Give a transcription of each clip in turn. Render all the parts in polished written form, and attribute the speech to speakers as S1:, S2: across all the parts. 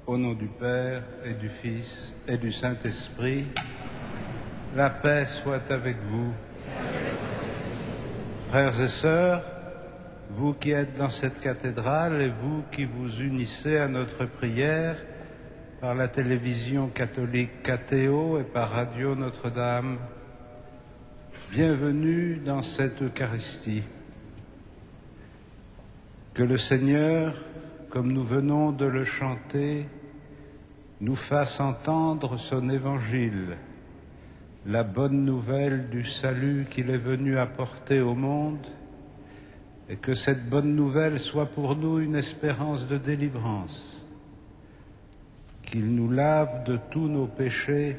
S1: Au nom du Père et du Fils et du Saint-Esprit, la paix soit avec vous. Frères et sœurs, vous qui êtes dans cette cathédrale et vous qui vous unissez à notre prière par la télévision catholique Catéo et par Radio Notre-Dame, bienvenue dans cette Eucharistie. Que le Seigneur, comme nous venons de le chanter, nous fasse entendre son évangile, la bonne nouvelle du salut qu'il est venu apporter au monde, et que cette bonne nouvelle soit pour nous une espérance de délivrance, qu'il nous lave de tous nos péchés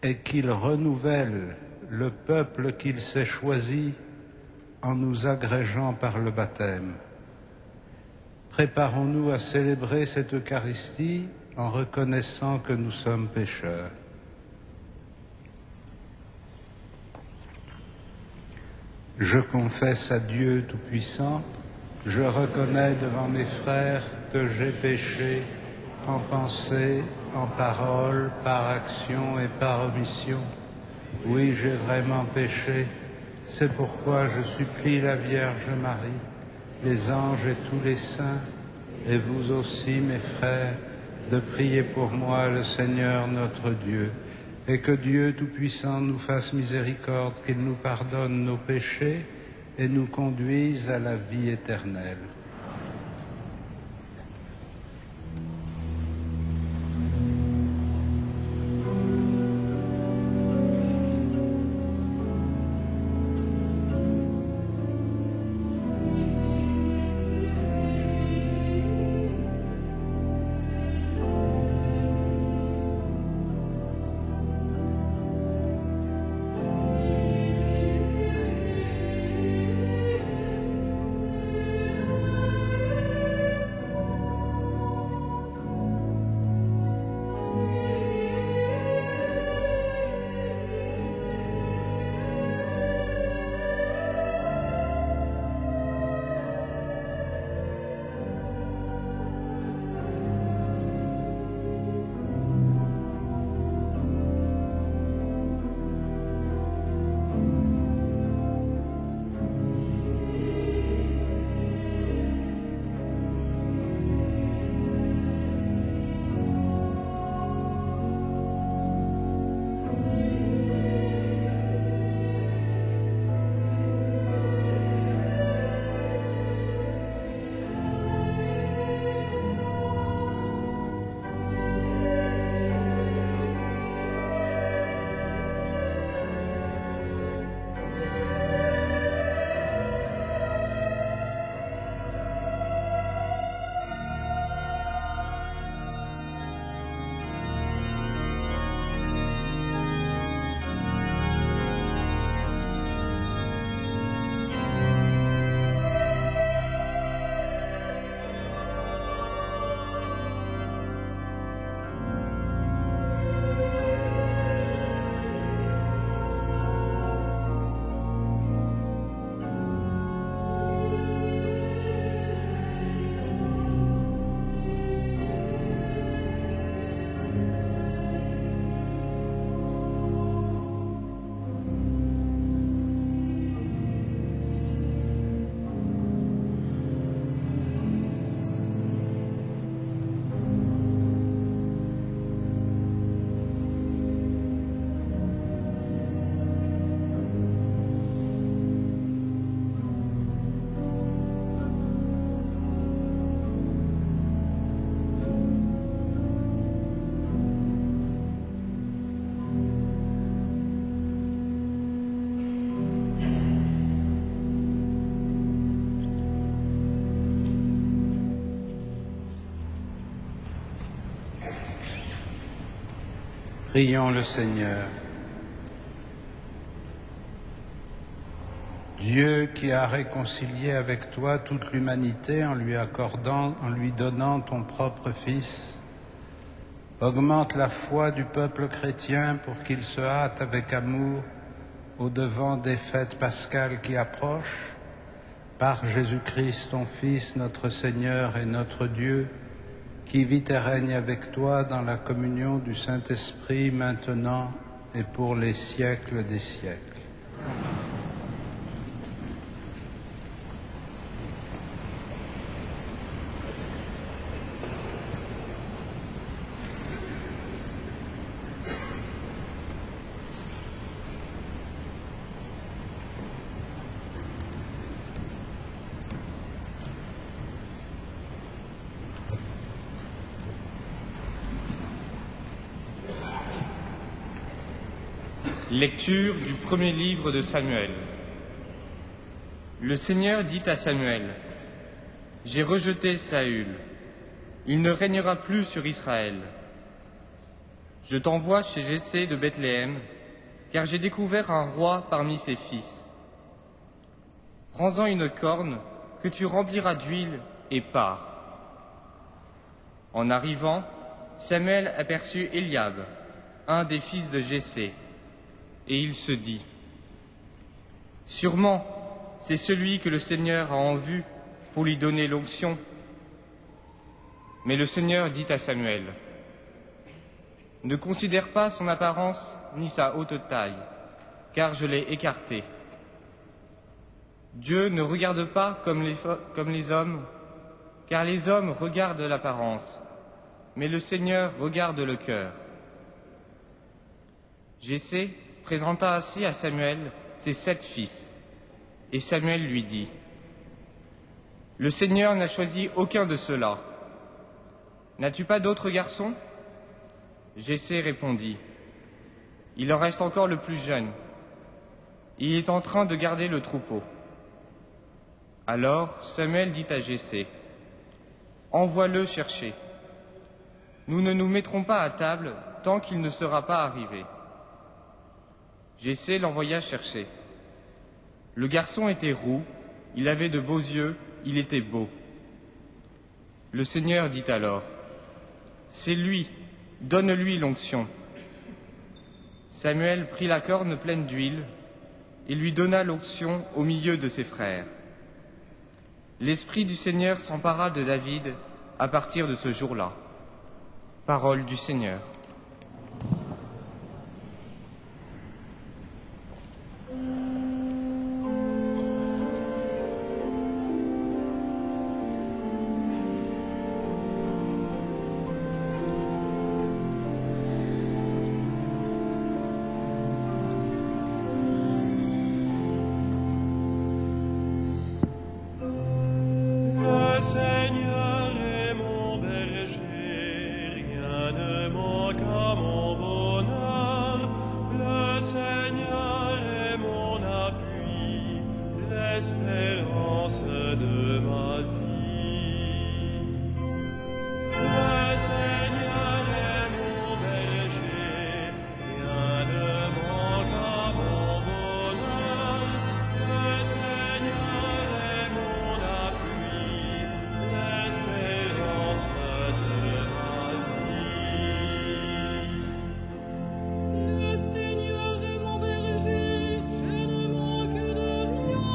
S1: et qu'il renouvelle le peuple qu'il s'est choisi en nous agrégeant par le baptême. Préparons-nous à célébrer cette Eucharistie en reconnaissant que nous sommes pécheurs. Je confesse à Dieu Tout-Puissant, je reconnais devant mes frères que j'ai péché en pensée, en parole, par action et par omission. Oui, j'ai vraiment péché. C'est pourquoi je supplie la Vierge Marie, les anges et tous les saints, et vous aussi, mes frères, de prier pour moi le Seigneur notre Dieu, et que Dieu Tout-Puissant nous fasse miséricorde, qu'il nous pardonne nos péchés et nous conduise à la vie éternelle. Prions le Seigneur. Dieu qui a réconcilié avec toi toute l'humanité en lui donnant ton propre Fils, augmente la foi du peuple chrétien pour qu'il se hâte avec amour au-devant des fêtes pascales qui approchent, par Jésus-Christ, ton Fils, notre Seigneur et notre Dieu, qui vit et règne avec toi dans la communion du Saint-Esprit maintenant et pour les siècles des siècles.
S2: Lecture du premier livre de Samuel. Le Seigneur dit à Samuel : « J'ai rejeté Saül, il ne régnera plus sur Israël. Je t'envoie chez Jessé de Bethléem, car j'ai découvert un roi parmi ses fils. Prends-en une corne que tu rempliras d'huile et pars. » En arrivant, Samuel aperçut Eliab, un des fils de Jessé, et il se dit : « Sûrement, c'est celui que le Seigneur a en vue pour lui donner l'onction. » Mais le Seigneur dit à Samuel : « Ne considère pas son apparence ni sa haute taille, car je l'ai écarté. Dieu ne regarde pas comme les hommes, car les hommes regardent l'apparence, mais le Seigneur regarde le cœur. » Jessé présenta ainsi à Samuel ses 7 fils, et Samuel lui dit : « Le Seigneur n'a choisi aucun de ceux-là. N'as-tu pas d'autres garçons ? » Jessé répondit : « Il en reste encore le plus jeune. Il est en train de garder le troupeau. » Alors Samuel dit à Jessé : « Envoie-le chercher. Nous ne nous mettrons pas à table tant qu'il ne sera pas arrivé. » Jessé l'envoya chercher. Le garçon était roux, il avait de beaux yeux, il était beau. Le Seigneur dit alors : « C'est lui, donne-lui l'onction. » Samuel prit la corne pleine d'huile et lui donna l'onction au milieu de ses frères. L'Esprit du Seigneur s'empara de David à partir de ce jour-là. Parole du Seigneur.
S3: Le Seigneur est mon berger, rien ne manque à mon bonheur. Le Seigneur est mon appui, l'espérance de ma vie. Le Seigneur est mon berger, rien ne manque à mon bonheur. Le Seigneur est mon appui, l'espérance de ma vie.
S4: Le Seigneur est mon berger, je ne manque de rien.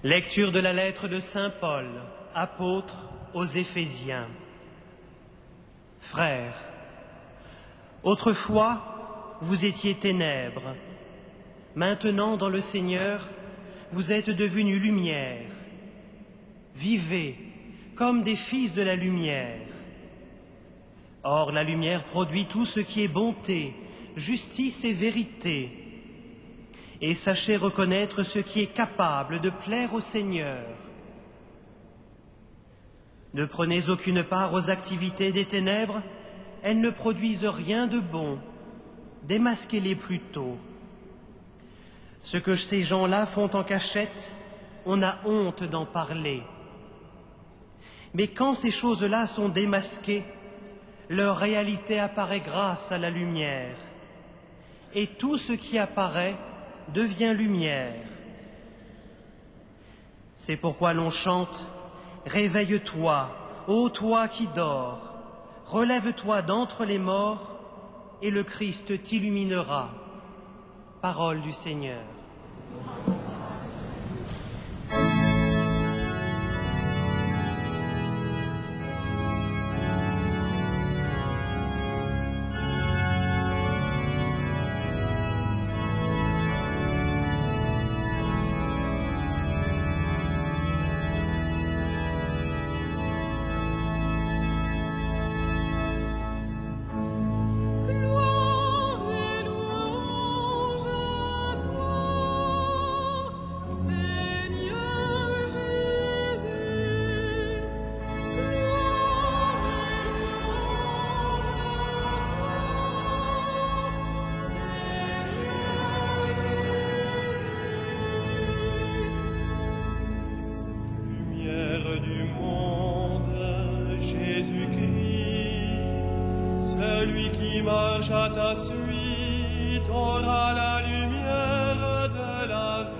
S5: Lecture de la lettre de saint Paul, apôtre aux Éphésiens. Frères, autrefois vous étiez ténèbres, maintenant dans le Seigneur vous êtes devenus lumière. Vivez comme des fils de la lumière. Or la lumière produit tout ce qui est bonté, justice et vérité. Et sachez reconnaître ce qui est capable de plaire au Seigneur. Ne prenez aucune part aux activités des ténèbres, elles ne produisent rien de bon. Démasquez-les plutôt. Ce que ces gens-là font en cachette, on a honte d'en parler. Mais quand ces choses-là sont démasquées, leur réalité apparaît grâce à la lumière. Et tout ce qui apparaît devient lumière. C'est pourquoi l'on chante « Réveille-toi, ô toi qui dors, relève-toi d'entre les morts, et le Christ t'illuminera. » Parole du Seigneur.
S3: Celui qui marche à ta suite aura la lumière de la vie.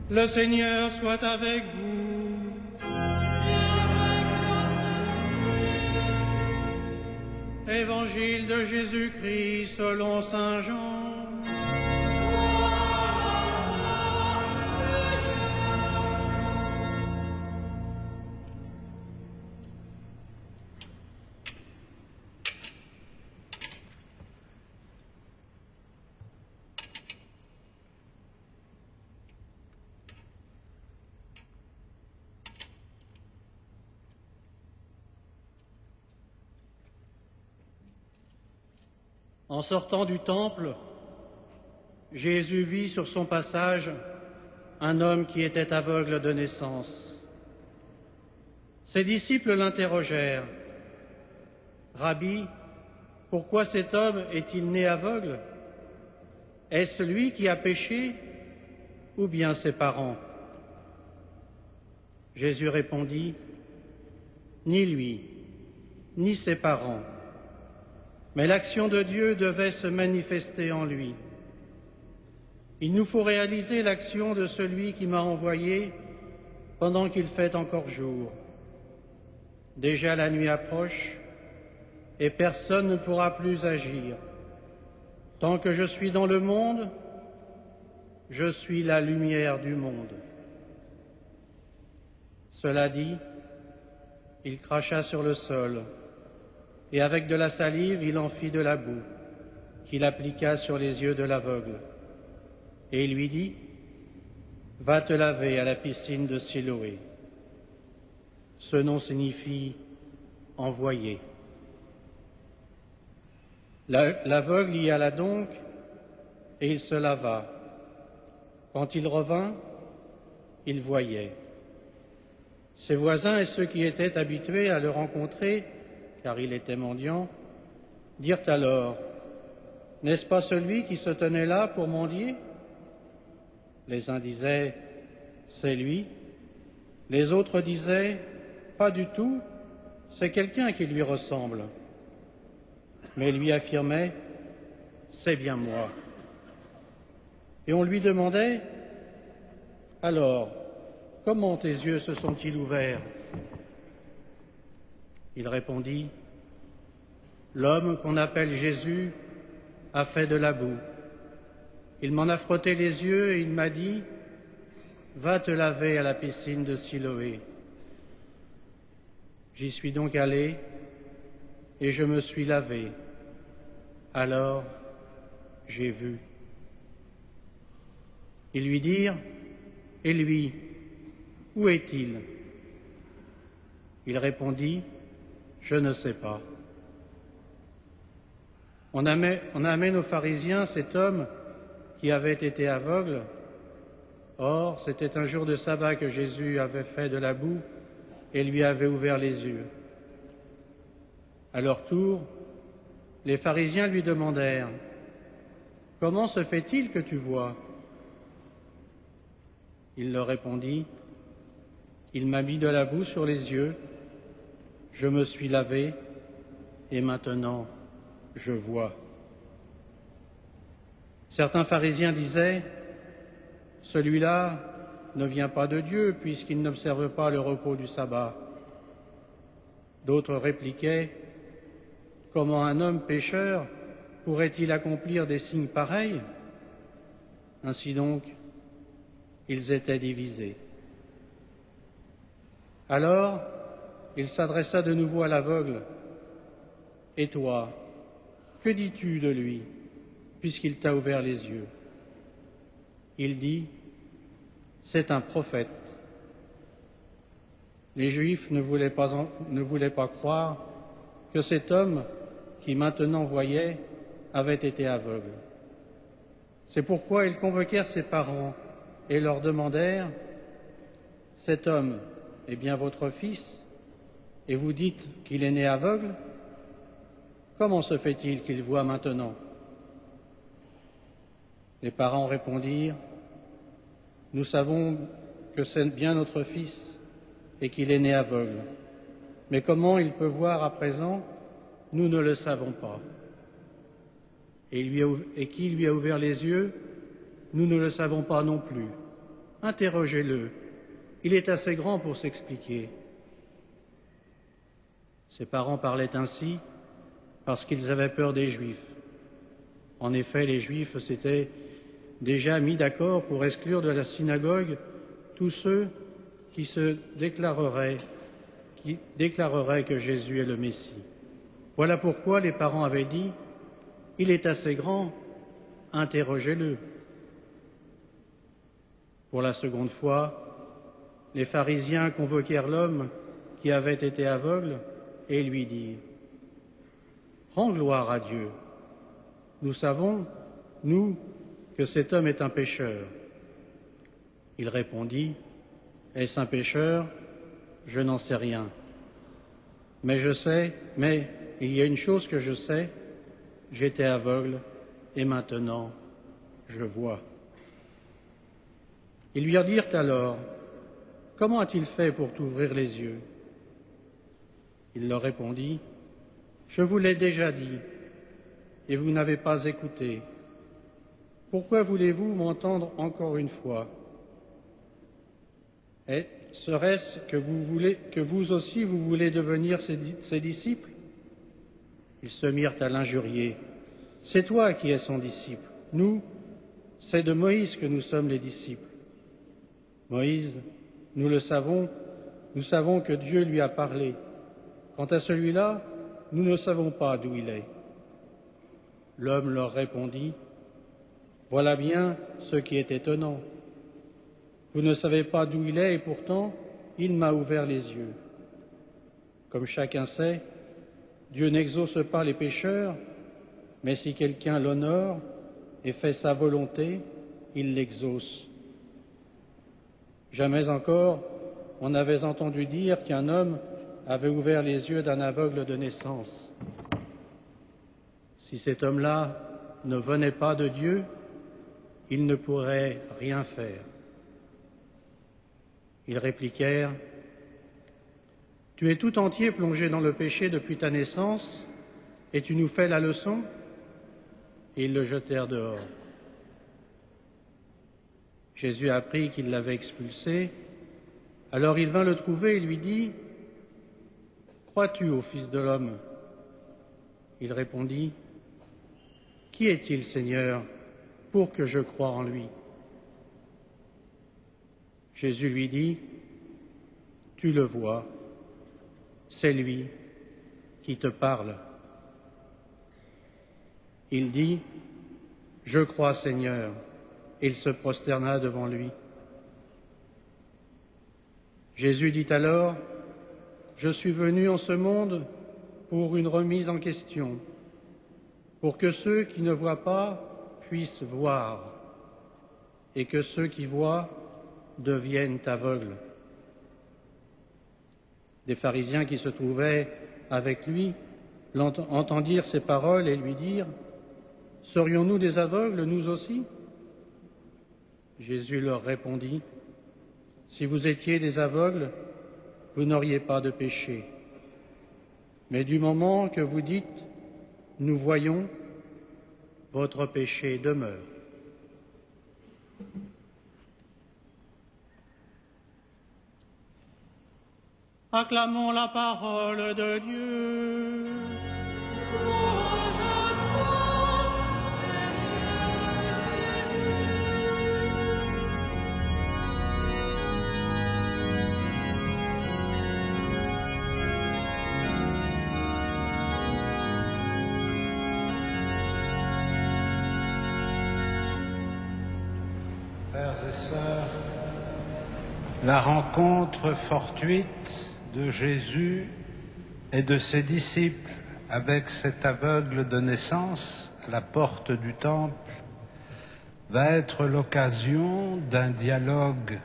S2: Le Seigneur soit avec vous. Évangile de Jésus-Christ selon saint Jean.
S6: En sortant du temple, Jésus vit sur son passage un homme qui était aveugle de naissance. Ses disciples l'interrogèrent. « Rabbi, pourquoi cet homme est-il né aveugle? Est-ce lui qui a péché ou bien ses parents ?» Jésus répondit, « Ni lui, ni ses parents, mais l'action de Dieu devait se manifester en lui. Il nous faut réaliser l'action de celui qui m'a envoyé pendant qu'il fait encore jour. Déjà la nuit approche et personne ne pourra plus agir. Tant que je suis dans le monde, je suis la lumière du monde. » Cela dit, il cracha sur le sol, et avec de la salive, il en fit de la boue, qu'il appliqua sur les yeux de l'aveugle. Et il lui dit, « Va te laver à la piscine de Siloé. » Ce nom signifie « envoyé ». L'aveugle y alla donc, et il se lava. Quand il revint, il voyait. Ses voisins et ceux qui étaient habitués à le rencontrer, car il était mendiant, dirent alors, « N'est-ce pas celui qui se tenait là pour mendier ?» Les uns disaient, « C'est lui ». Les autres disaient, « Pas du tout, c'est quelqu'un qui lui ressemble. » Mais lui affirmait, « C'est bien moi. » Et on lui demandait, « Alors, comment tes yeux se sont-ils ouverts ?» Il répondit, « L'homme qu'on appelle Jésus a fait de la boue. Il m'en a frotté les yeux et il m'a dit, « Va te laver à la piscine de Siloé. » J'y suis donc allé et je me suis lavé. Alors j'ai vu. Ils lui dirent, « Et lui, où est-il » Il répondit, « Je ne sais pas. » On amène aux pharisiens cet homme qui avait été aveugle. Or, c'était un jour de sabbat que Jésus avait fait de la boue et lui avait ouvert les yeux. À leur tour, les pharisiens lui demandèrent, « Comment se fait-il que tu vois ?» Il leur répondit, « Il m'a mis de la boue sur les yeux, je me suis lavé et maintenant je vois. » Certains pharisiens disaient, « Celui-là ne vient pas de Dieu puisqu'il n'observe pas le repos du sabbat. » D'autres répliquaient, « Comment un homme pécheur pourrait-il accomplir des signes pareils ?» Ainsi donc, ils étaient divisés. Alors, il s'adressa de nouveau à l'aveugle. « Et toi, que dis-tu de lui, puisqu'il t'a ouvert les yeux ?» Il dit, « C'est un prophète. » Les Juifs ne voulaient pas croire que cet homme, qui maintenant voyait, avait été aveugle. C'est pourquoi ils convoquèrent ses parents et leur demandèrent, « Cet homme est bien votre fils, et vous dites qu'il est né aveugle? Comment se fait-il qu'il voit maintenant ?» Les parents répondirent, « Nous savons que c'est bien notre fils et qu'il est né aveugle. Mais comment il peut voir à présent, nous ne le savons pas. Et qui lui a ouvert les yeux, nous ne le savons pas non plus. Interrogez-le, il est assez grand pour s'expliquer. » Ses parents parlaient ainsi parce qu'ils avaient peur des Juifs. En effet, les Juifs s'étaient déjà mis d'accord pour exclure de la synagogue tous ceux qui déclareraient que Jésus est le Messie. Voilà pourquoi les parents avaient dit, « Il est assez grand, interrogez-le. » Pour la seconde fois, les pharisiens convoquèrent l'homme qui avait été aveugle et lui dirent, « Rends gloire à Dieu. nous savons, nous, que cet homme est un pécheur. » Il répondit, « Est-ce un pécheur? Je n'en sais rien. Mais il y a une chose que je sais, j'étais aveugle et maintenant je vois. » Ils lui dirent alors, « Comment a-t-il fait pour t'ouvrir les yeux ?» Il leur répondit, « Je vous l'ai déjà dit, et vous n'avez pas écouté. Pourquoi voulez-vous m'entendre encore une fois? Et serait-ce que vous aussi vous voulez devenir ses disciples ?» Ils se mirent à l'injurier. « C'est toi qui es son disciple. Nous, c'est de Moïse que nous sommes les disciples. Moïse, nous le savons, nous savons que Dieu lui a parlé. Quant à celui-là, nous ne savons pas d'où il est. » L'homme leur répondit, « Voilà bien ce qui est étonnant. Vous ne savez pas d'où il est et pourtant, il m'a ouvert les yeux. Comme chacun sait, Dieu n'exauce pas les pécheurs, mais si quelqu'un l'honore et fait sa volonté, il l'exauce. Jamais encore on n'avait entendu dire qu'un homme avait ouvert les yeux d'un aveugle de naissance. Si cet homme-là ne venait pas de Dieu, il ne pourrait rien faire. » Ils répliquèrent, « Tu es tout entier plongé dans le péché depuis ta naissance, et tu nous fais la leçon ?» Et ils le jetèrent dehors. Jésus apprit qu'il l'avait expulsé. Alors il vint le trouver et lui dit, « Crois-tu au Fils de l'homme » Il répondit, « Qui est-il, Seigneur, pour que je croie en lui ?» Jésus lui dit, « Tu le vois, c'est lui qui te parle. » Il dit, « Je crois, Seigneur. » Et il se prosterna devant lui. Jésus dit alors, « Je suis venu en ce monde pour une remise en question, pour que ceux qui ne voient pas puissent voir, et que ceux qui voient deviennent aveugles. » Des pharisiens qui se trouvaient avec lui entendirent ces paroles et lui dirent, « Serions-nous des aveugles, nous aussi ?» Jésus leur répondit, « Si vous étiez des aveugles, vous n'auriez pas de péché. Mais du moment que vous dites, « Nous voyons », votre péché demeure. » Acclamons la parole de Dieu.
S4: Louange à toi, Seigneur Jésus.
S1: Frères et sœurs, la rencontre fortuite de Jésus et de ses disciples avec cet aveugle de naissance à la porte du temple va être l'occasion d'un dialogue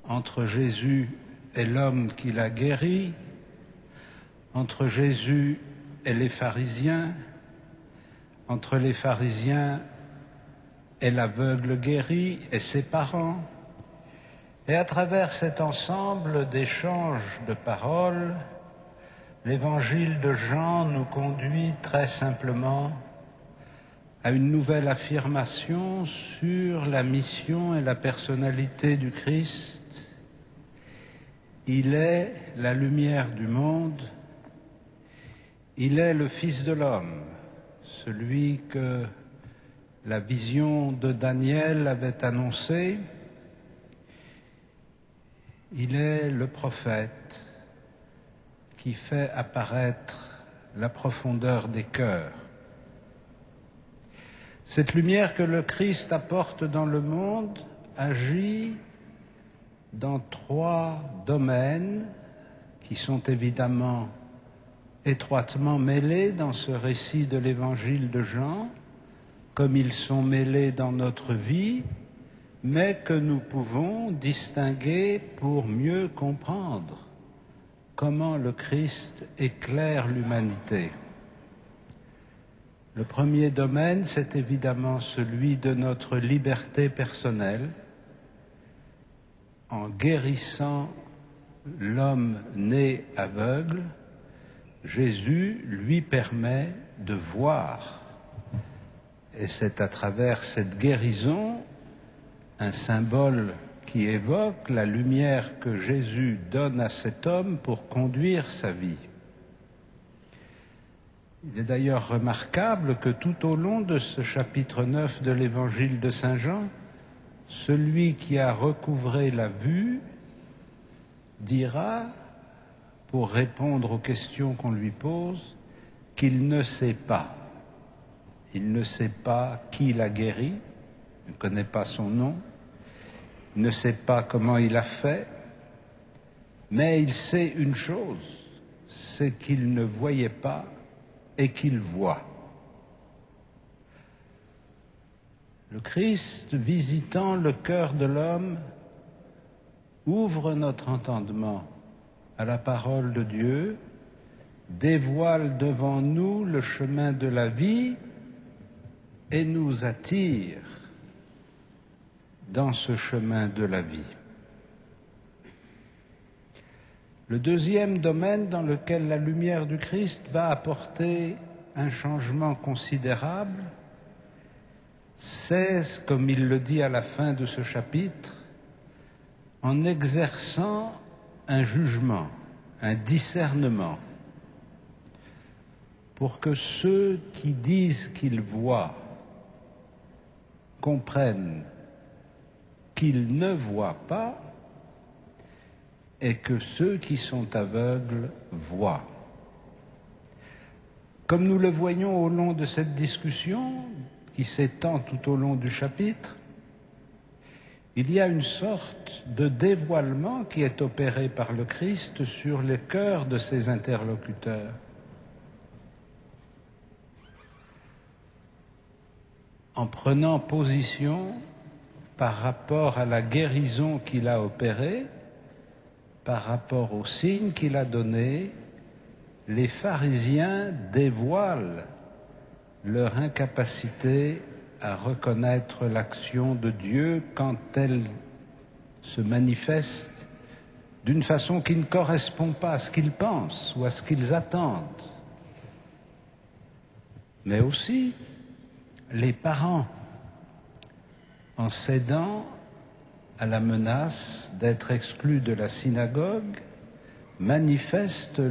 S1: entre Jésus et l'homme qui l'a guéri, entre Jésus et les pharisiens, entre les pharisiens et l'aveugle guéri et ses parents. Et à travers cet ensemble d'échanges de paroles, l'évangile de Jean nous conduit très simplement à une nouvelle affirmation sur la mission et la personnalité du Christ. Il est la lumière du monde, il est le Fils de l'homme, celui que la vision de Daniel avait annoncé. Il est le prophète qui fait apparaître la profondeur des cœurs. Cette lumière que le Christ apporte dans le monde agit dans 3 domaines qui sont évidemment étroitement mêlés dans ce récit de l'évangile de Jean, comme ils sont mêlés dans notre vie, mais que nous pouvons distinguer pour mieux comprendre comment le Christ éclaire l'humanité. Le premier domaine, c'est évidemment celui de notre liberté personnelle. En guérissant l'homme né aveugle, Jésus lui permet de voir. Et c'est à travers cette guérison un symbole qui évoque la lumière que Jésus donne à cet homme pour conduire sa vie. Il est d'ailleurs remarquable que tout au long de ce chapitre 9 de l'évangile de Saint Jean, celui qui a recouvré la vue dira, pour répondre aux questions qu'on lui pose, qu'il ne sait pas. Il ne sait pas qui l'a guéri, ne connaît pas son nom, ne sait pas comment il a fait, mais il sait une chose, c'est qu'il ne voyait pas et qu'il voit. Le Christ, visitant le cœur de l'homme, ouvre notre entendement à la parole de Dieu, dévoile devant nous le chemin de la vie et nous attire dans ce chemin de la vie. Le deuxième domaine dans lequel la lumière du Christ va apporter un changement considérable, c'est, comme il le dit à la fin de ce chapitre, en exerçant un jugement, un discernement, pour que ceux qui disent qu'ils voient comprennent qu'ils ne voient pas et que ceux qui sont aveugles voient. Comme nous le voyons au long de cette discussion, qui s'étend tout au long du chapitre, il y a une sorte de dévoilement qui est opéré par le Christ sur les cœurs de ses interlocuteurs. En prenant position par rapport à la guérison qu'il a opérée, par rapport aux signes qu'il a donnés, les pharisiens dévoilent leur incapacité à reconnaître l'action de Dieu quand elle se manifeste d'une façon qui ne correspond pas à ce qu'ils pensent ou à ce qu'ils attendent. Mais aussi les parents, en cédant à la menace d'être exclus de la synagogue, manifestent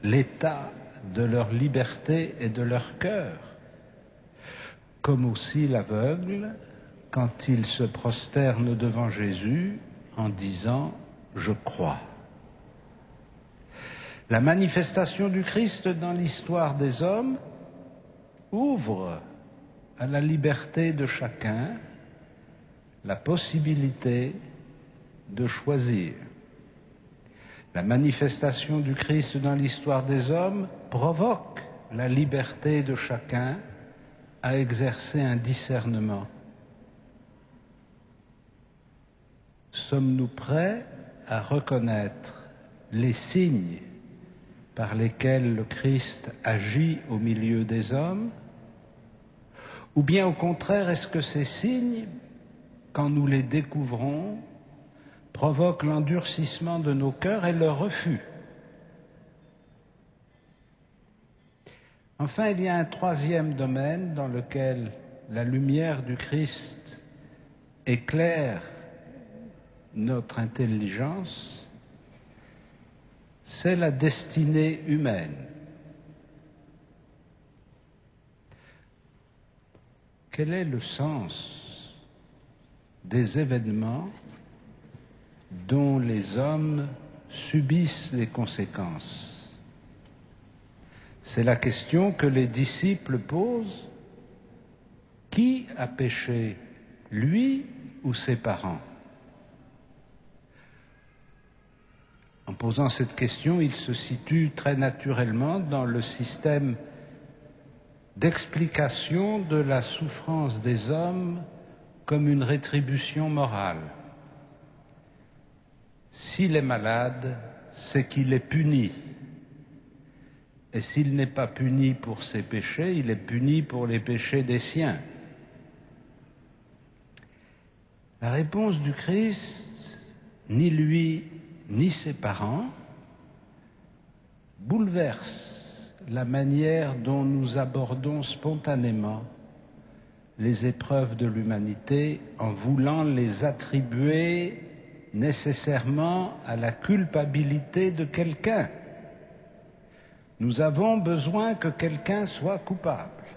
S1: l'état de leur liberté et de leur cœur, comme aussi l'aveugle quand il se prosterne devant Jésus en disant « Je crois ». La manifestation du Christ dans l'histoire des hommes ouvre à la liberté de chacun la possibilité de choisir. La manifestation du Christ dans l'histoire des hommes provoque la liberté de chacun à exercer un discernement. Sommes-nous prêts à reconnaître les signes par lesquels le Christ agit au milieu des hommes? Ou bien au contraire, est-ce que ces signes, quand nous les découvrons, provoquent l'endurcissement de nos cœurs et le refus? Enfin, il y a un troisième domaine dans lequel la lumière du Christ éclaire notre intelligence, c'est la destinée humaine. Quel est le sens des événements dont les hommes subissent les conséquences? C'est la question que les disciples posent. Qui a péché, lui ou ses parents? En posant cette question, il se situe très naturellement dans le système d'explication de la souffrance des hommes comme une rétribution morale. S'il est malade, c'est qu'il est puni. Et s'il n'est pas puni pour ses péchés, il est puni pour les péchés des siens. La réponse du Christ, ni lui ni ses parents, bouleverse la manière dont nous abordons spontanément les épreuves de l'humanité en voulant les attribuer nécessairement à la culpabilité de quelqu'un. Nous avons besoin que quelqu'un soit coupable.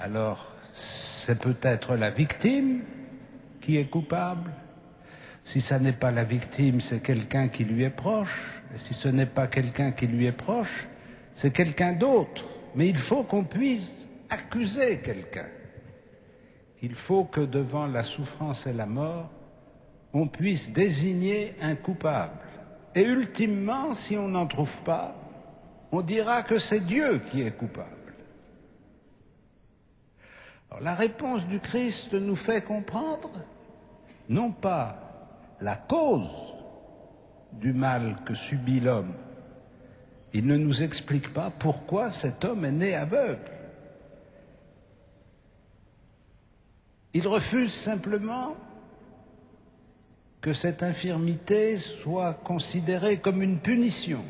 S1: Alors, c'est peut-être la victime qui est coupable. Si ça n'est pas la victime, c'est quelqu'un qui lui est proche. Et si ce n'est pas quelqu'un qui lui est proche, c'est quelqu'un d'autre. Mais il faut qu'on puisse accuser quelqu'un. Il faut que devant la souffrance et la mort, on puisse désigner un coupable. Et ultimement, si on n'en trouve pas, on dira que c'est Dieu qui est coupable. Alors, la réponse du Christ nous fait comprendre, non pas la cause du mal que subit l'homme, il ne nous explique pas pourquoi cet homme est né aveugle. Il refuse simplement que cette infirmité soit considérée comme une punition.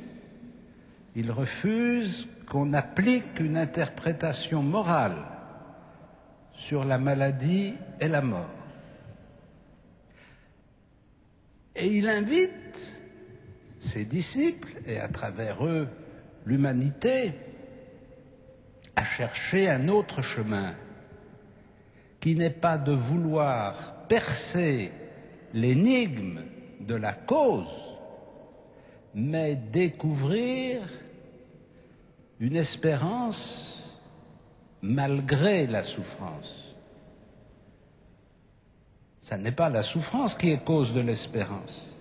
S1: Il refuse qu'on applique une interprétation morale sur la maladie et la mort. Et il invite ses disciples, et à travers eux l'humanité, à chercher un autre chemin, qui n'est pas de vouloir percer l'énigme de la cause, mais découvrir une espérance malgré la souffrance. Ça n'est pas la souffrance qui est cause de l'espérance.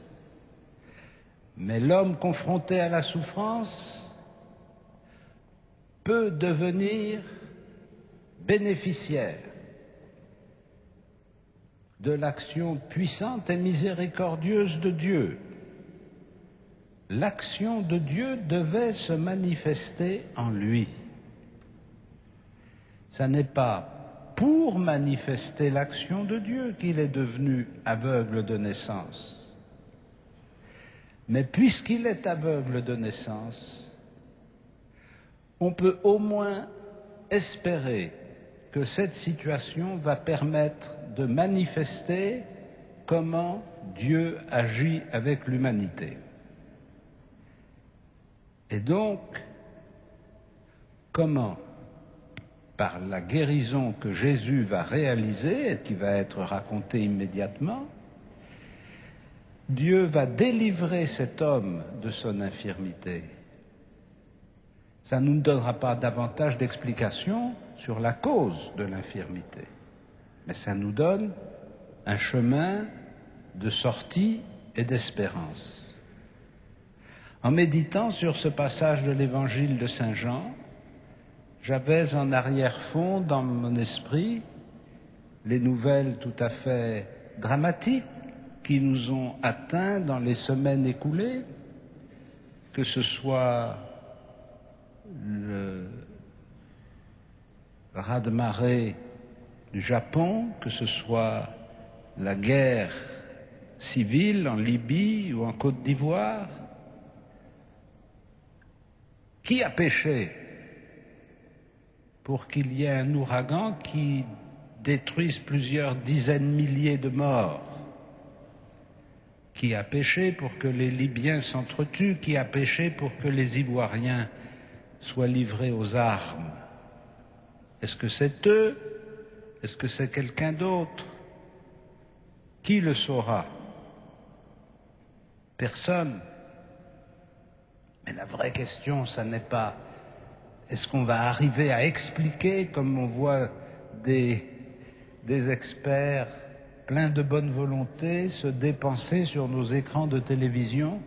S1: Mais l'homme confronté à la souffrance peut devenir bénéficiaire de l'action puissante et miséricordieuse de Dieu. L'action de Dieu devait se manifester en lui. Ça n'est pas pour manifester l'action de Dieu qu'il est devenu aveugle de naissance. Mais puisqu'il est aveugle de naissance, on peut au moins espérer que cette situation va permettre de manifester comment Dieu agit avec l'humanité. Et donc, comment, par la guérison que Jésus va réaliser et qui va être racontée immédiatement, Dieu va délivrer cet homme de son infirmité. Ça ne nous donnera pas davantage d'explications sur la cause de l'infirmité, mais ça nous donne un chemin de sortie et d'espérance. En méditant sur ce passage de l'évangile de Saint Jean, j'avais en arrière-fond dans mon esprit les nouvelles tout à fait dramatiques qui nous ont atteints dans les semaines écoulées, que ce soit le raz-de-marée du Japon, que ce soit la guerre civile en Libye ou en Côte d'Ivoire. Qui a péché pour qu'il y ait un ouragan qui détruise plusieurs dizaines de milliers de morts? Qui a péché pour que les Libyens s'entretuent? Qui a péché pour que les Ivoiriens soient livrés aux armes? Est-ce que c'est eux? Est-ce que c'est quelqu'un d'autre? Qui le saura? Personne. Mais la vraie question, ça n'est pas est-ce qu'on va arriver à expliquer, comme on voit des experts pleins de bonne volonté se dépenser sur nos écrans de télévision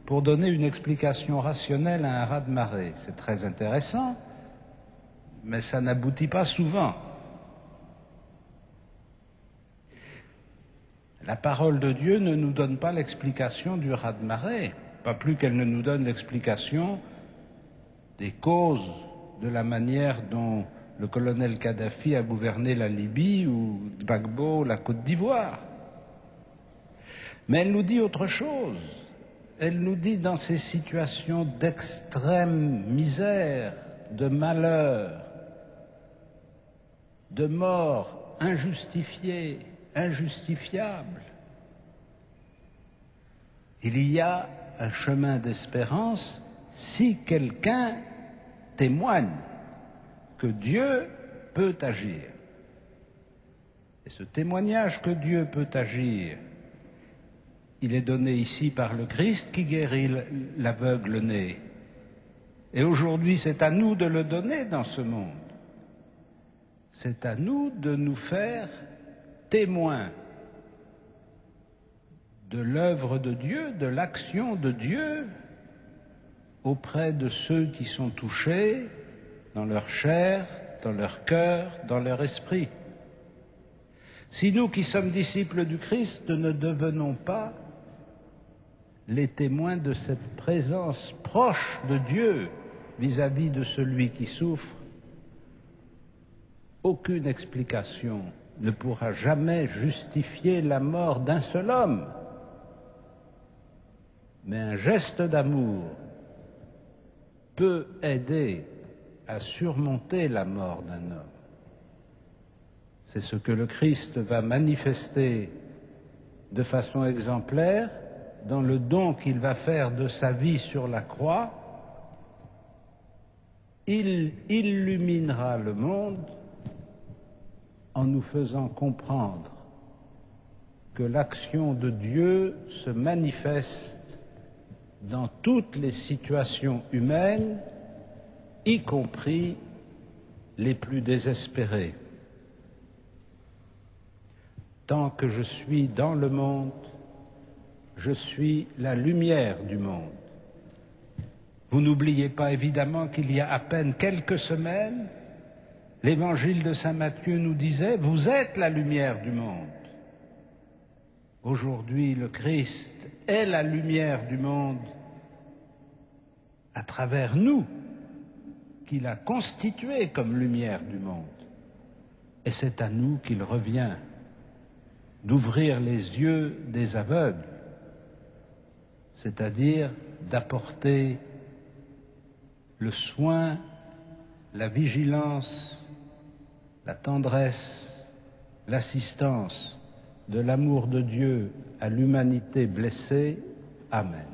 S1: pour donner une explication rationnelle à un raz-de-marée. C'est très intéressant, mais ça n'aboutit pas souvent. La parole de Dieu ne nous donne pas l'explication du raz-de-marée, pas plus qu'elle ne nous donne l'explication des causes de la manière dont le colonel Kadhafi a gouverné la Libye ou Gbagbo la Côte d'Ivoire. Mais elle nous dit autre chose. Elle nous dit dans ces situations d'extrême misère, de malheur, de mort injustifiée, injustifiable, il y a un chemin d'espérance si quelqu'un témoigne que Dieu peut agir. Et ce témoignage que Dieu peut agir, il est donné ici par le Christ qui guérit l'aveugle né. Et aujourd'hui, c'est à nous de le donner dans ce monde. C'est à nous de nous faire témoins de l'œuvre de Dieu, de l'action de Dieu auprès de ceux qui sont touchés dans leur chair, dans leur cœur, dans leur esprit. Si nous qui sommes disciples du Christ ne devenons pas les témoins de cette présence proche de Dieu vis-à-vis de celui qui souffre, aucune explication ne pourra jamais justifier la mort d'un seul homme. Mais un geste d'amour peut aider à surmonter la mort d'un homme. C'est ce que le Christ va manifester de façon exemplaire dans le don qu'il va faire de sa vie sur la croix. Il illuminera le monde en nous faisant comprendre que l'action de Dieu se manifeste dans toutes les situations humaines, y compris les plus désespérées. Tant que je suis dans le monde, je suis la lumière du monde. Vous n'oubliez pas évidemment qu'il y a à peine quelques semaines, l'évangile de saint Matthieu nous disait « Vous êtes la lumière du monde ». Aujourd'hui, le Christ est la lumière du monde à travers nous, qu'il a constitué comme lumière du monde. Et c'est à nous qu'il revient d'ouvrir les yeux des aveugles, c'est-à-dire d'apporter le soin, la vigilance, la tendresse, l'assistance de l'amour de Dieu à l'humanité blessée. Amen.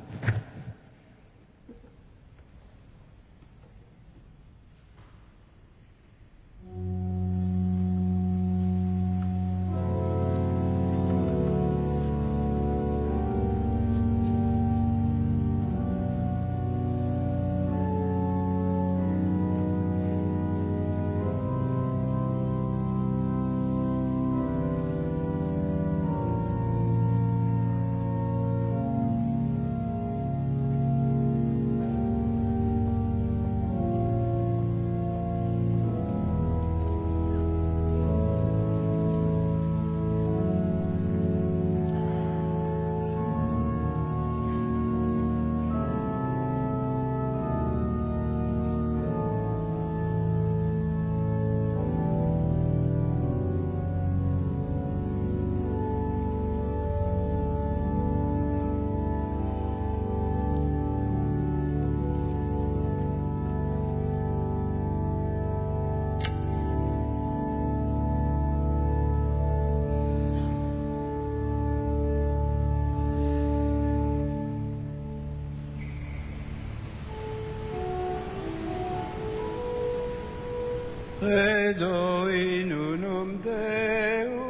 S1: Credo in unum Deum.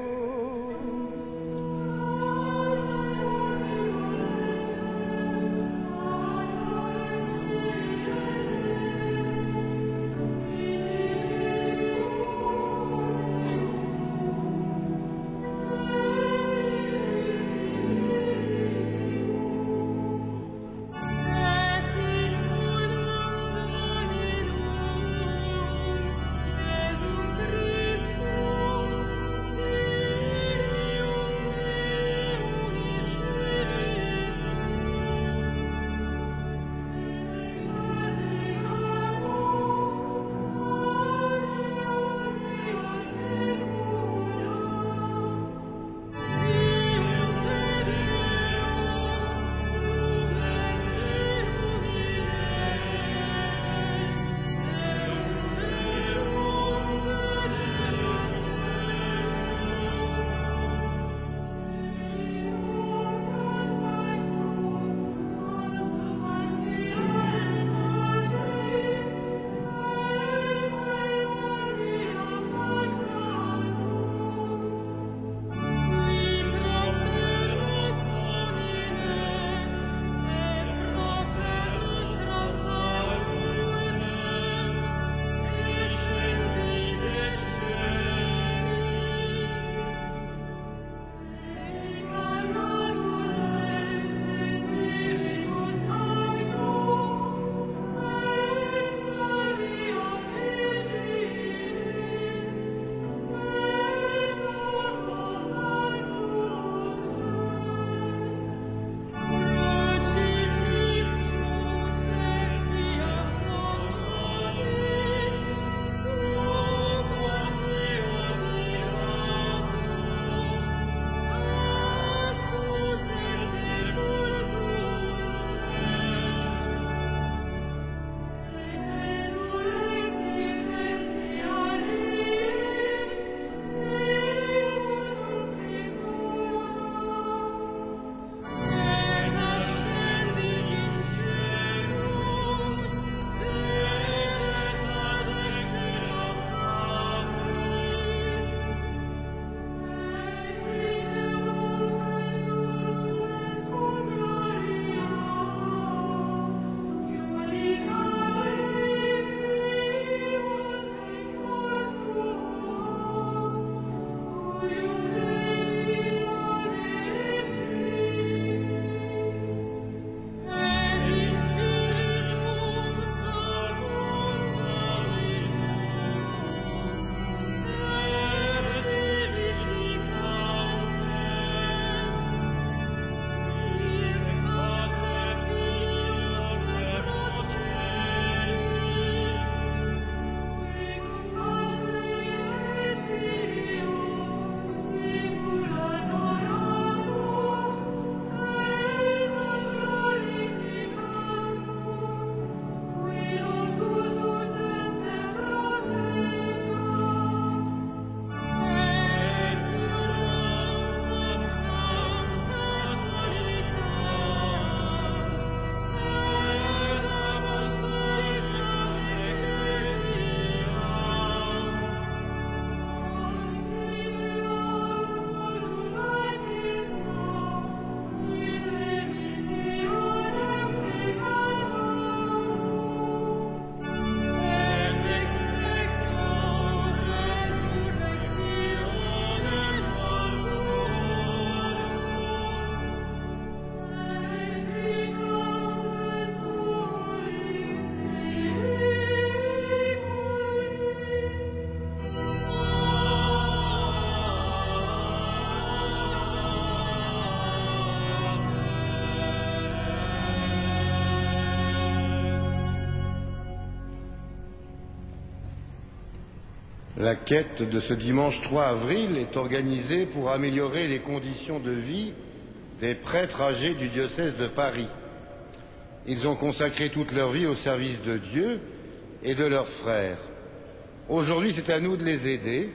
S7: La quête de ce dimanche 3 avril est organisée pour améliorer les conditions de vie des prêtres âgés du diocèse de Paris. Ils ont consacré toute leur vie au service de Dieu et de leurs frères. Aujourd'hui, c'est à nous de les aider.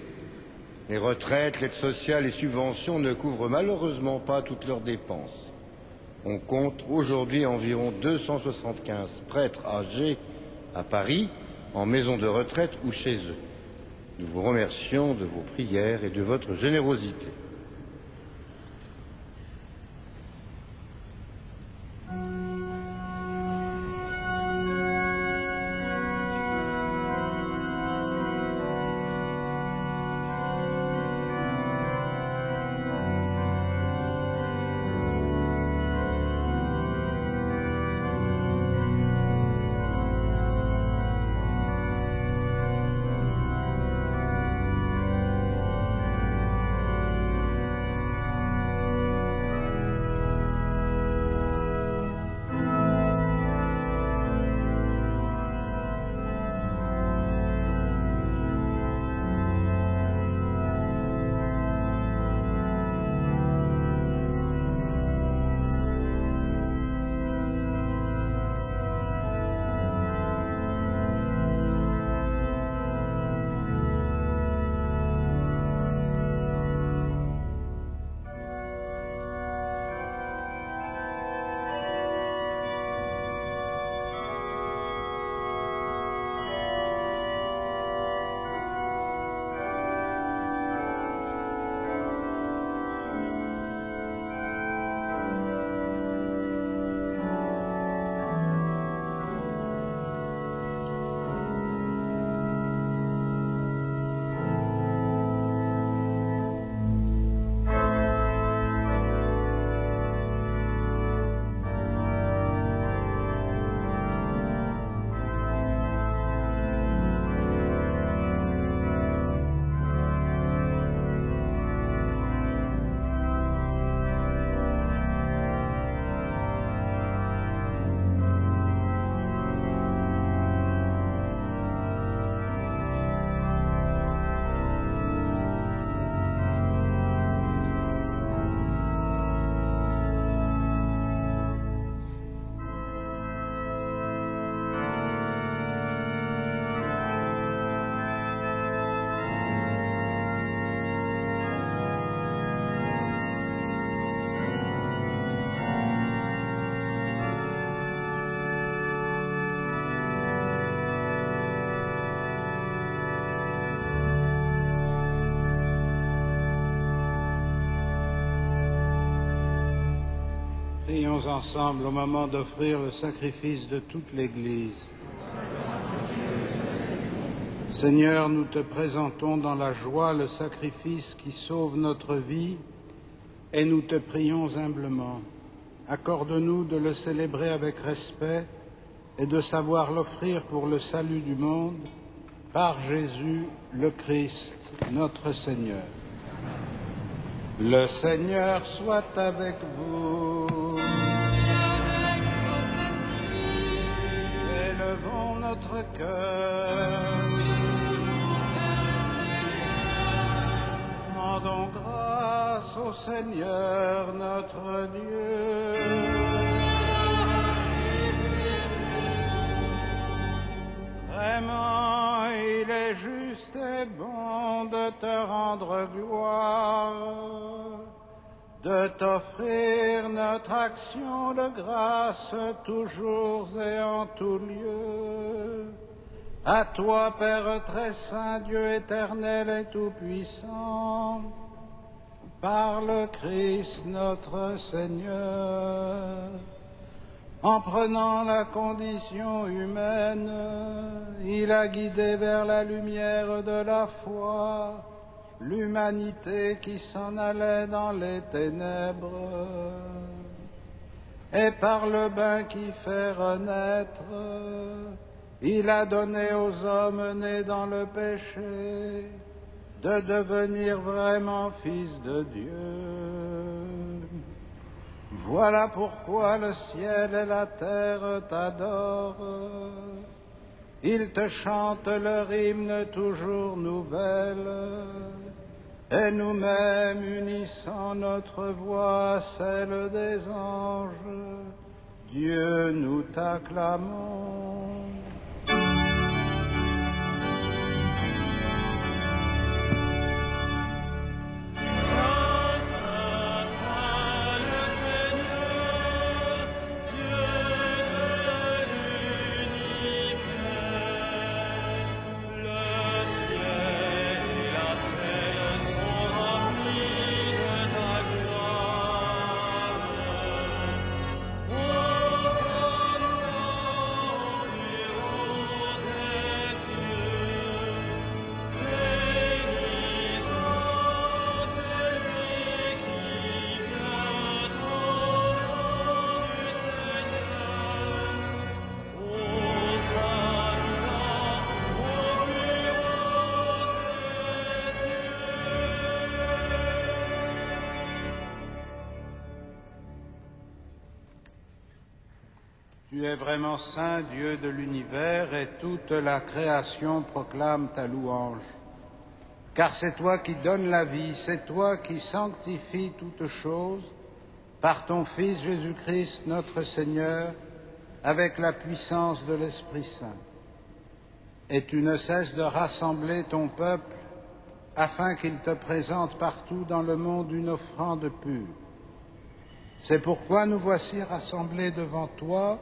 S7: Les retraites, l'aide sociale et subventions ne couvrent malheureusement pas toutes leurs dépenses. On compte aujourd'hui environ 275 prêtres âgés à Paris, en maison de retraite ou chez eux. Nous vous remercions de vos prières et de votre générosité.
S1: Prions ensemble au moment d'offrir le sacrifice de toute l'Église. Seigneur, nous te présentons dans la joie le sacrifice qui sauve notre vie et nous te prions humblement. Accorde-nous de le célébrer avec respect et de savoir l'offrir pour le salut du monde par Jésus le Christ, notre Seigneur. Le Seigneur soit avec vous. Élevons notre cœur. Rendons grâce au Seigneur notre Dieu. Vraiment, il est juste et bon de te rendre gloire, de t'offrir notre action de grâce toujours et en tout lieu. À toi, Père très saint, Dieu éternel et tout-puissant, par le Christ notre Seigneur. En prenant la condition humaine, il a guidé vers la lumière de la foi l'humanité qui s'en allait dans les ténèbres. Et par le bain qui fait renaître, il a donné aux hommes nés dans le péché de devenir vraiment fils de Dieu. Voilà pourquoi le ciel et la terre t'adorent. Ils te chantent leur hymne toujours nouvelle, et nous-mêmes unissant notre voix à celle des anges, Dieu, nous t'acclamons. Tu es vraiment saint, Dieu de l'univers, et toute la création proclame ta louange. Car c'est toi qui donnes la vie, c'est toi qui sanctifies toutes choses, par ton Fils Jésus-Christ, notre Seigneur, avec la puissance de l'Esprit Saint. Et tu ne cesses de rassembler ton peuple, afin qu'il te présente partout dans le monde une offrande pure. C'est pourquoi nous voici rassemblés devant toi,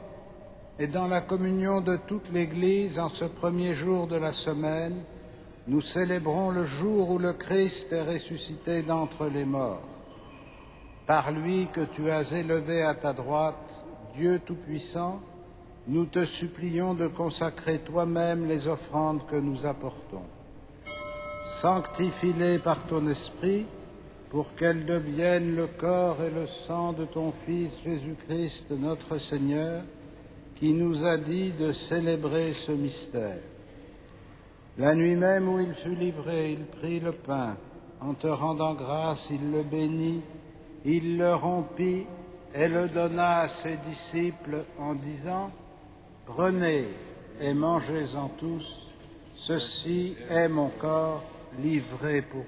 S1: et dans la communion de toute l'Église, en ce premier jour de la semaine, nous célébrons le jour où le Christ est ressuscité d'entre les morts. Par lui que tu as élevé à ta droite, Dieu Tout-Puissant, nous te supplions de consacrer toi-même les offrandes que nous apportons. Sanctifie-les par ton Esprit, pour qu'elles deviennent le corps et le sang de ton Fils Jésus-Christ, notre Seigneur, qui nous a dit de célébrer ce mystère. La nuit même où il fut livré, il prit le pain. En te rendant grâce, il le bénit, il le rompit et le donna à ses disciples en disant : « Prenez et mangez-en tous, ceci est mon corps livré pour vous. »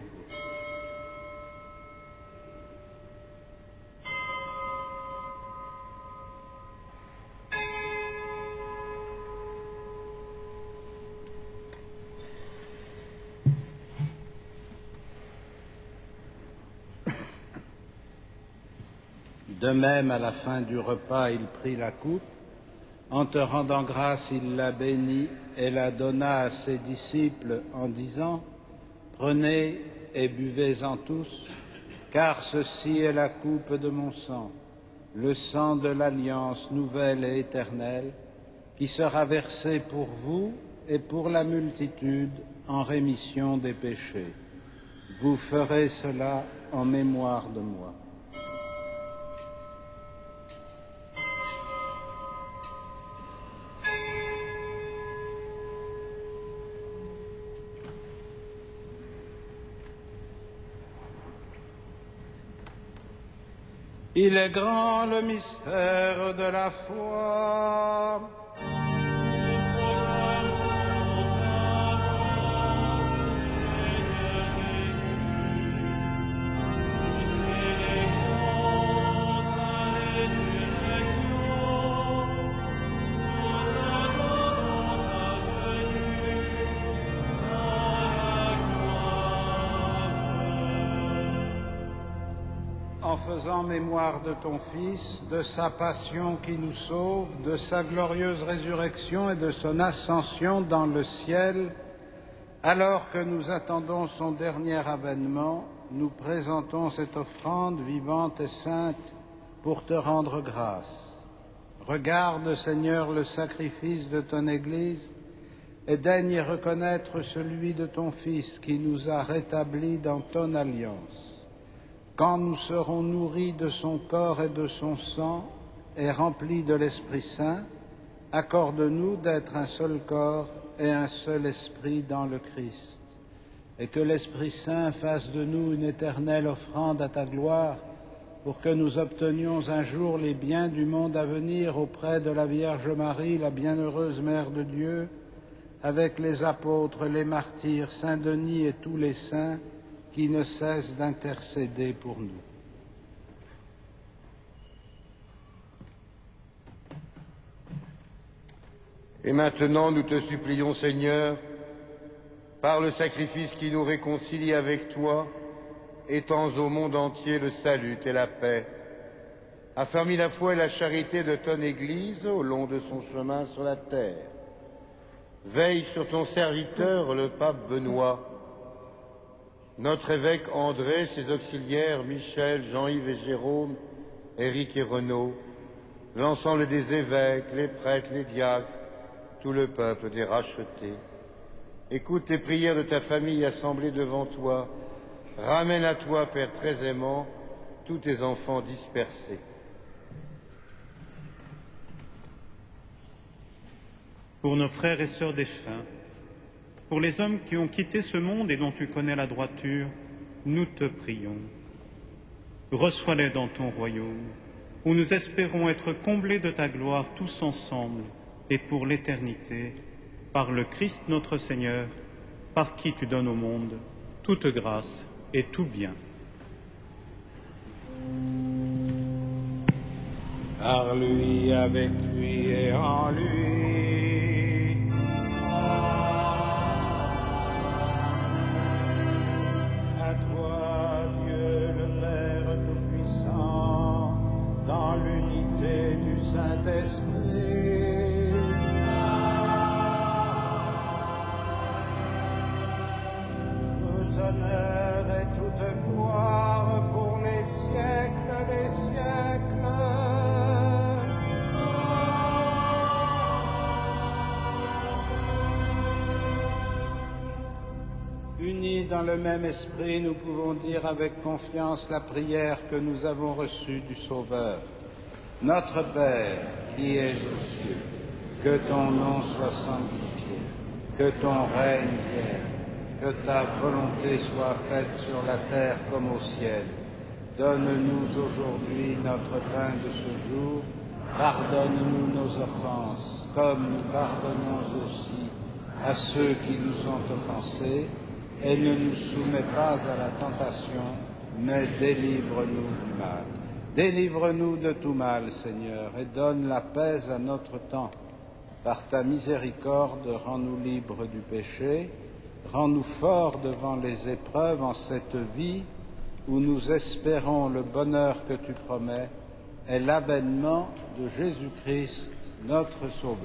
S1: De même, à la fin du repas, il prit la coupe. En te rendant grâce, il la bénit et la donna à ses disciples en disant : « Prenez et buvez-en tous, car ceci est la coupe de mon sang, le sang de l'alliance nouvelle et éternelle, qui sera versé pour vous et pour la multitude en rémission des péchés. Vous ferez cela en mémoire de moi. » Il est grand le mystère de la foi. En faisant mémoire de ton Fils, de sa passion qui nous sauve, de sa glorieuse résurrection et de son ascension dans le ciel, alors que nous attendons son dernier avènement, nous présentons cette offrande vivante et sainte pour te rendre grâce. Regarde, Seigneur, le sacrifice de ton Église et daigne y reconnaître celui de ton Fils qui nous a rétablis dans ton alliance. Quand nous serons nourris de son corps et de son sang et remplis de l'Esprit Saint, accorde-nous d'être un seul corps et un seul esprit dans le Christ, et que l'Esprit Saint fasse de nous une éternelle offrande à ta gloire, pour que nous obtenions un jour les biens du monde à venir auprès de la Vierge Marie, la bienheureuse Mère de Dieu, avec les apôtres, les martyrs, Saint Denis et tous les saints qui ne cessent d'intercéder pour nous.
S7: Et maintenant, nous te supplions, Seigneur, par le sacrifice qui nous réconcilie avec toi, étends au monde entier le salut et la paix. Affermis la foi et la charité de ton Église au long de son chemin sur la terre. Veille sur ton serviteur, le pape Benoît, notre évêque André, ses auxiliaires Michel, Jean-Yves et Jérôme, Éric et Renaud, l'ensemble des évêques, les prêtres, les diacres, tout le peuple des rachetés. Écoute les prières de ta famille assemblée devant toi. Ramène à toi, Père très aimant, tous tes enfants dispersés.
S8: Pour nos frères et sœurs défunts, pour les hommes qui ont quitté ce monde et dont tu connais la droiture, nous te prions. Reçois-les dans ton royaume, où nous espérons être comblés de ta gloire tous ensemble et pour l'éternité, par le Christ notre Seigneur, par qui tu donnes au monde toute grâce et tout bien.
S1: Par lui, avec lui et en lui. À toi, Dieu le Père Tout-Puissant, dans l'unité du Saint-Esprit. Tout honneur et toute gloire pour les siècles des siècles. Unis dans le même esprit, nous pouvons dire avec confiance la prière que nous avons reçue du Sauveur. Notre Père, qui es aux cieux, que ton nom soit sanctifié, que ton règne vienne, que ta volonté soit faite sur la terre comme au ciel. Donne-nous aujourd'hui notre pain de ce jour. Pardonne-nous nos offenses, comme nous pardonnons aussi à ceux qui nous ont offensés. Et ne nous soumets pas à la tentation, mais délivre-nous du mal. Délivre-nous de tout mal, Seigneur, et donne la paix à notre temps. Par ta miséricorde, rends-nous libres du péché. Rends-nous forts devant les épreuves en cette vie où nous espérons le bonheur que tu promets et l'avènement de Jésus-Christ, notre Sauveur.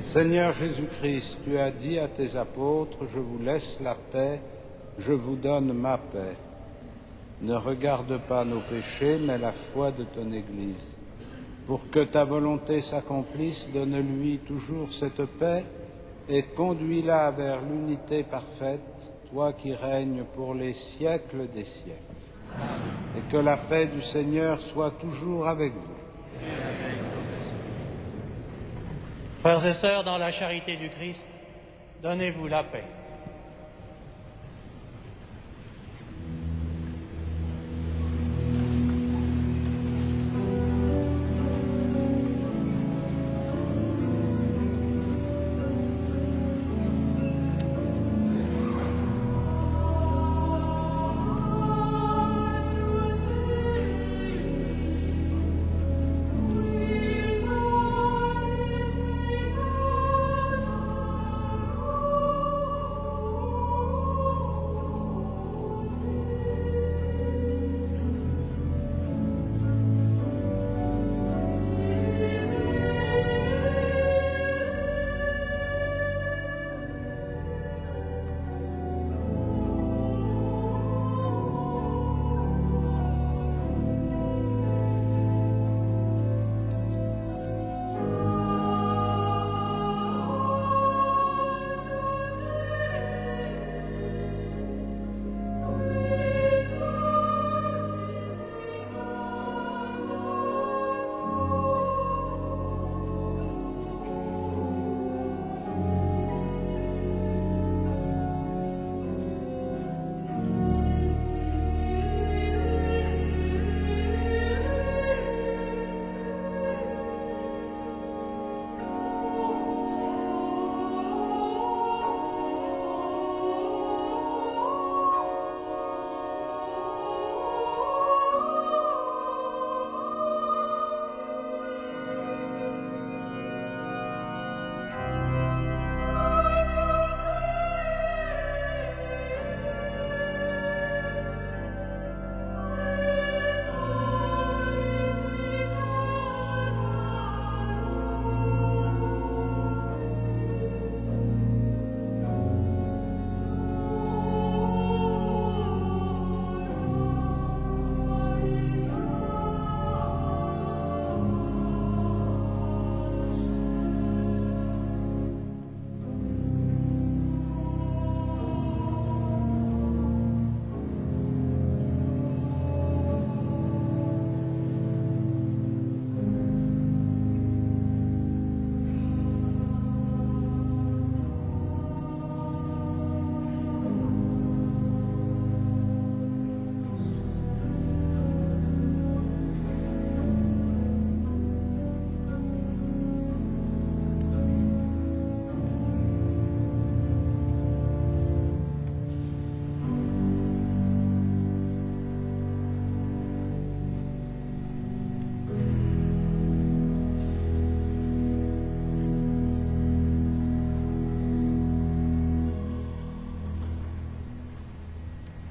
S1: Seigneur Jésus-Christ, tu as dit à tes apôtres, je vous laisse la paix, je vous donne ma paix. Ne regarde pas nos péchés, mais la foi de ton Église. Pour que ta volonté s'accomplisse, donne-lui toujours cette paix et conduis-la vers l'unité parfaite, toi qui règnes pour les siècles des siècles. Et que la paix du Seigneur soit toujours avec vous.
S5: Frères et sœurs, dans la charité du Christ, donnez-vous la paix.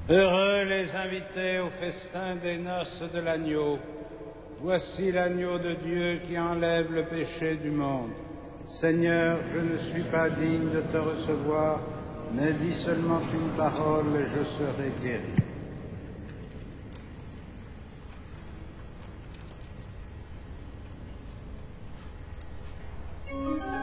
S1: Heureux les invités au festin des noces de l'agneau. Voici l'agneau de Dieu qui enlève le péché du monde. Seigneur, je ne suis pas digne de te recevoir, mais dis seulement une parole et je serai guéri.
S4: Thank you.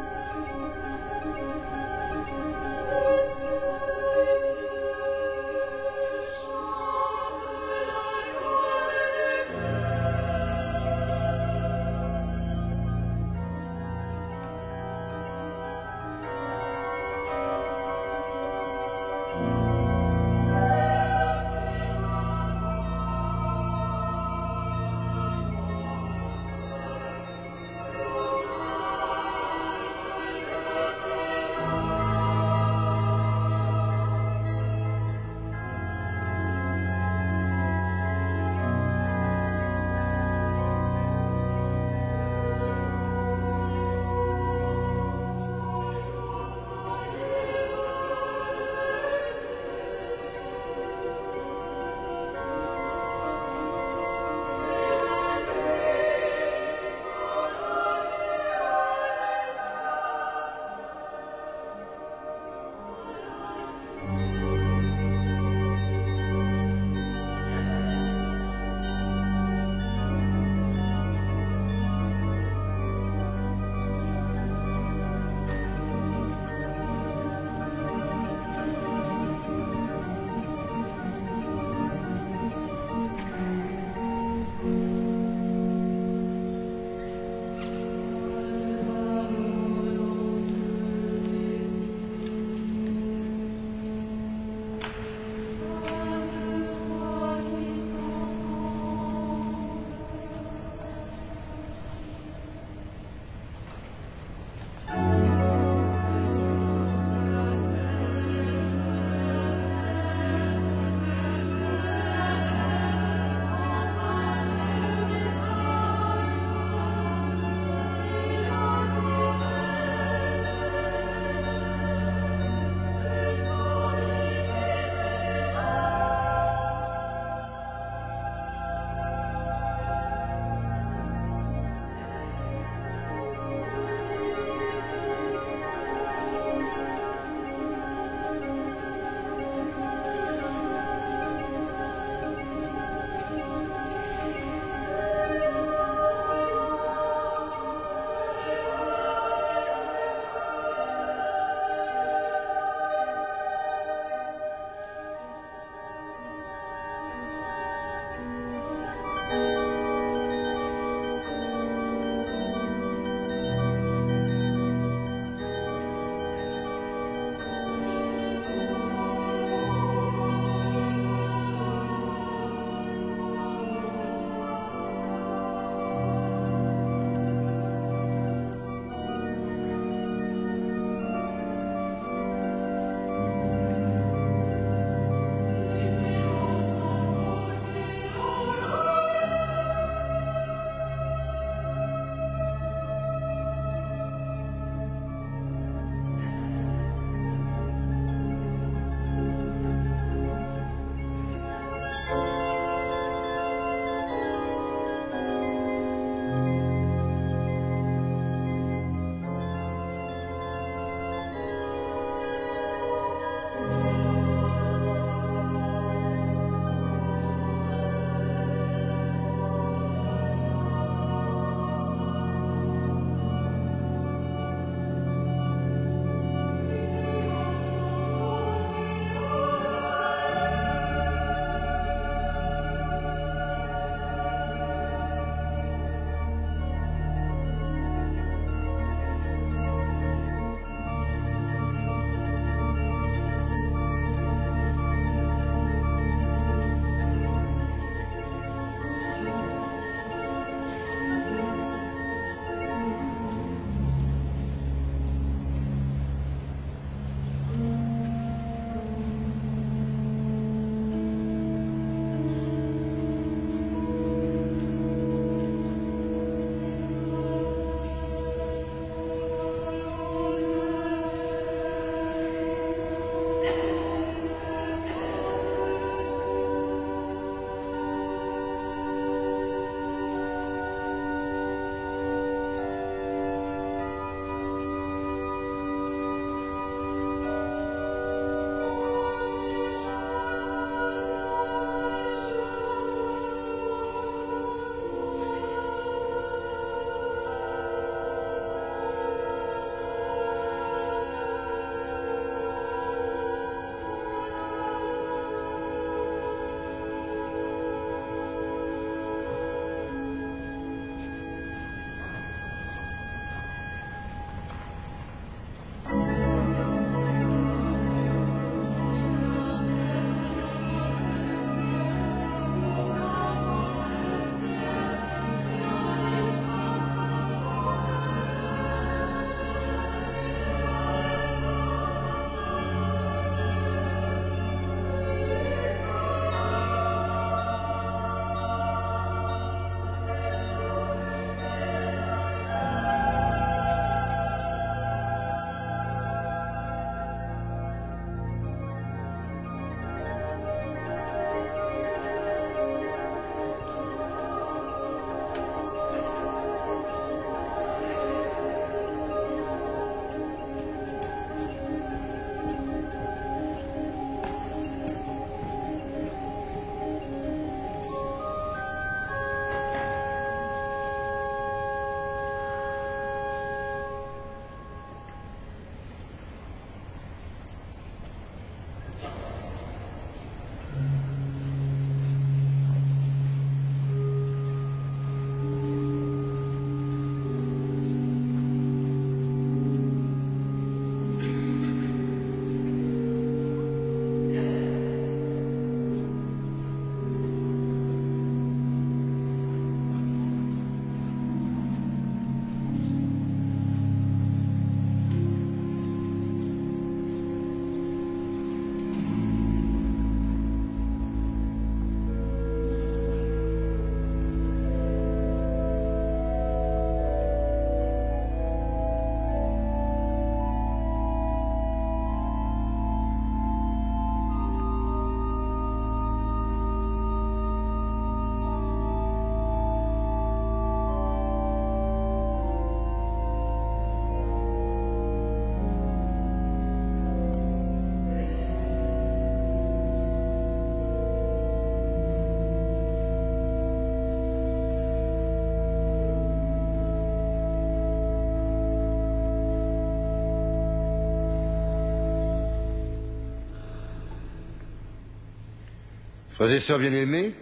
S7: Frères et sœurs bien-aimés,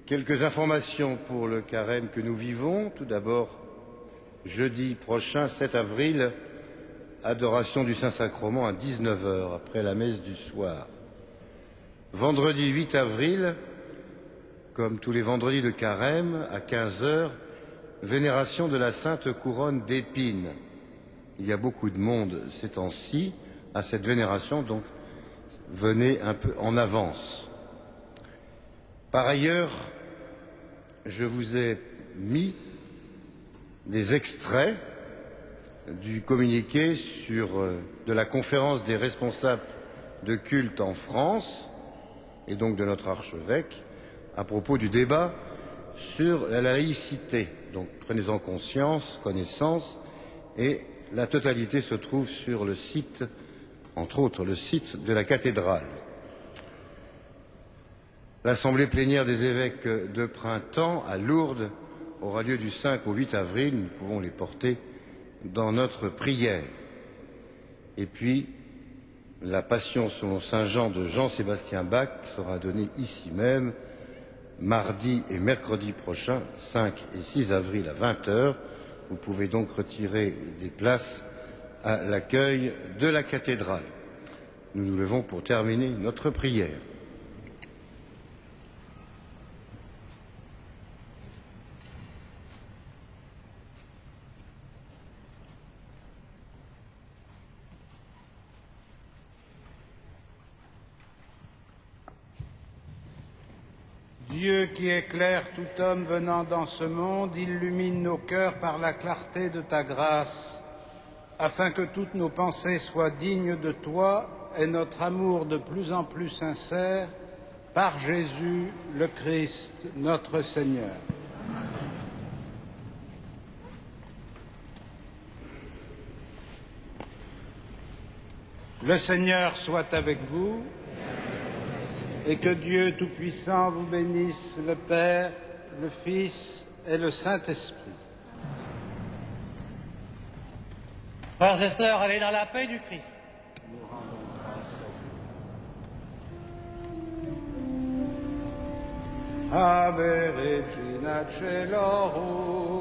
S7: quelques informations pour le carême que nous vivons. Tout d'abord, jeudi prochain, 7 avril, adoration du Saint-Sacrement à 19 h, après la messe du soir. Vendredi 8 avril, comme tous les vendredis de carême, à 15 h, vénération de la Sainte Couronne d'Épines. Il y a beaucoup de monde ces temps-ci à cette vénération, donc venez un peu en avance. Par ailleurs, je vous ai mis des extraits du communiqué de la conférence des responsables de culte en France et donc de notre archevêque à propos du débat sur la laïcité. Donc prenez-en connaissance, et la totalité se trouve sur le site, entre autres le site de la cathédrale. L'assemblée plénière des évêques de printemps à Lourdes aura lieu du 5 au 8 avril. Nous pouvons les porter dans notre prière. Et puis, la Passion selon saint Jean de Jean-Sébastien Bach sera donnée ici même, mardi et mercredi prochain, 5 et 6 avril à 20 h. Vous pouvez donc retirer des places à l'accueil de la cathédrale. Nous nous levons pour terminer notre prière.
S1: Dieu qui éclaire tout homme venant dans ce monde, illumine nos cœurs par la clarté de ta grâce, afin que toutes nos pensées soient dignes de toi et notre amour de plus en plus sincère, par Jésus le Christ, notre Seigneur. Le Seigneur soit avec vous. Et que Dieu Tout-Puissant vous bénisse, le Père, le Fils et le Saint-Esprit.
S5: Frères et sœurs, allez dans la paix du Christ.
S1: Nous rendons grâce à Dieu. Ave Regina Caelorum.